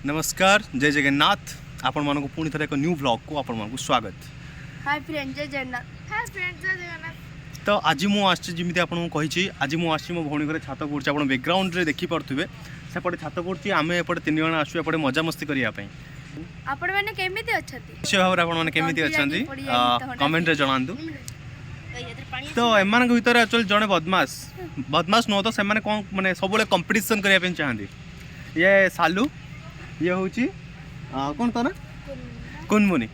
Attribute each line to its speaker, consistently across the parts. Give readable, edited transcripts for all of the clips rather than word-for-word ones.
Speaker 1: नमस्कार जय जगन्नाथ आपण मानक पुणी थरे एक न्यू ब्लॉग को आपण मानक स्वागत।
Speaker 2: हाय फ्रेंड जय जगन्नाथ। हाय फ्रेंड जय जगन्नाथ।
Speaker 1: तो आज मु आछि जिमिति आपण को कहिछि आज मु आछि मो भौणी घरे छात पड़छि आपण बैकग्राउंड रे देखि परथुबे सेपटे छात पड़छि आमे एपटे तीन जण आसु एपटे मजा मस्ती करिया पई।
Speaker 2: आपण माने केमिति अछथि
Speaker 1: से भाव आपण माने केमिति अछंती कमेंट रे जणांतु। तो एमान भीतर एक्चुअली जने बदमाश नो तो से माने कोन माने सबले कंपटीशन करिया पई चाहंदी। ये सालू ये होची कोन तो ना कुनमुनी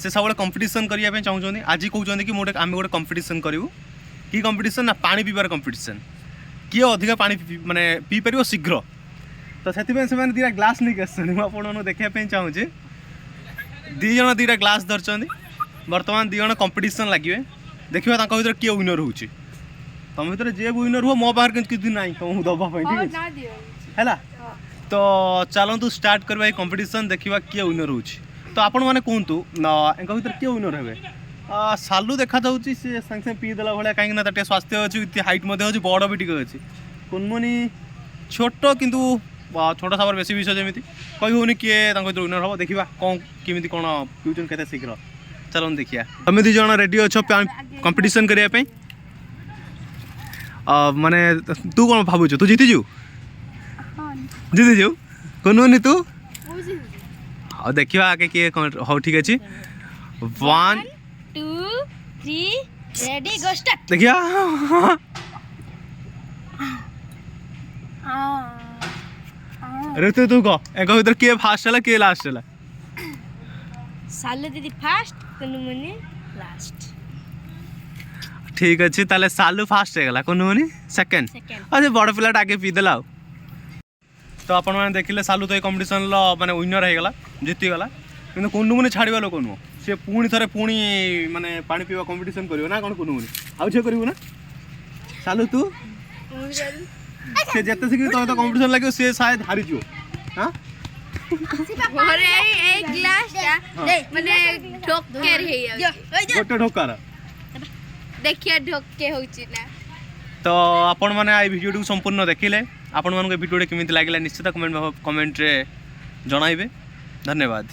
Speaker 1: से सब कंपटीशन करिया पे चाहूँ। आज कहते कि मोटे आम गोटे कंपटीशन करूँ कि कंपटीशन ना पानी पीबार कंपटीशन किए अधिक पानी माने पी पार शीघ्र। तो से दीटा ग्लास नहीं आसन देखा चाहूँगी दीज दीटा ग्लास धरती बर्तमान दीज कंपटीशन लगे देखा भर किए विनर हो तुम भर जे विनर हो मो बाहर कि ना तुमको दवाई है। तो चलतु स्टार्ट करवा कंपटीशन देखा किए विनर हो। तो आपण मैंने कहतु भर किए विनर हे सालू देखा सी सागे सागे पीदेला भाया कहीं स्वास्थ्य अच्छी हाइट अच्छी बड़ भी टे अच्छी। कुनमुनी छोट किंतु छोट साबर बेसी विषय जमी कही होनी किए भर विनर हम देखा कौन केमी कौन पीछन के शीघ्र चलो देखिए। तुम दीज रेडी अच्छ कंपटीशन करने माने तू कौन भावुच तू जीतीजु जीतीजु कुनमुनी तू और देखिए आगे किए हाँ ठीक अच्छे 1
Speaker 2: 2 3 रेडी गो स्टार्ट
Speaker 1: देखिए अरे तू कह एक भर किए फास्ट है किए लास्ट है।
Speaker 2: सालू दीदी फास्ट कुनमुनी लास्ट।
Speaker 1: ठीक अच्छे ताले सालू फास्ट है कुनमुनी सेकंड अच्छा बड़ पिलाटा आगे पीदेला। तो आपण मैंने देखिले सालू तो ये कंपटीशन माने विनर होगा जीतीगला कि कुनमुनी छाड़ा लोक नुह सी पुणी थे पुणी माने पानी पीवा कंपटीशन करियो ना कौन कुनमुनी आउ छे करियो ना सालू तू से जेते शीघ्र तो कंपटीशन लगे सी शायद हारी जो। हां
Speaker 2: अरे ए ग्लास माने ढोके रे
Speaker 1: गोटे ढोकार
Speaker 2: देखिए ढोके होची ना।
Speaker 1: तो आपण मैंने आई वीडियो संपूर्ण देखिले आपण मान वीडियो केमिति लागिला निश्चित कमेंट रे जणाइबे। धन्यवाद।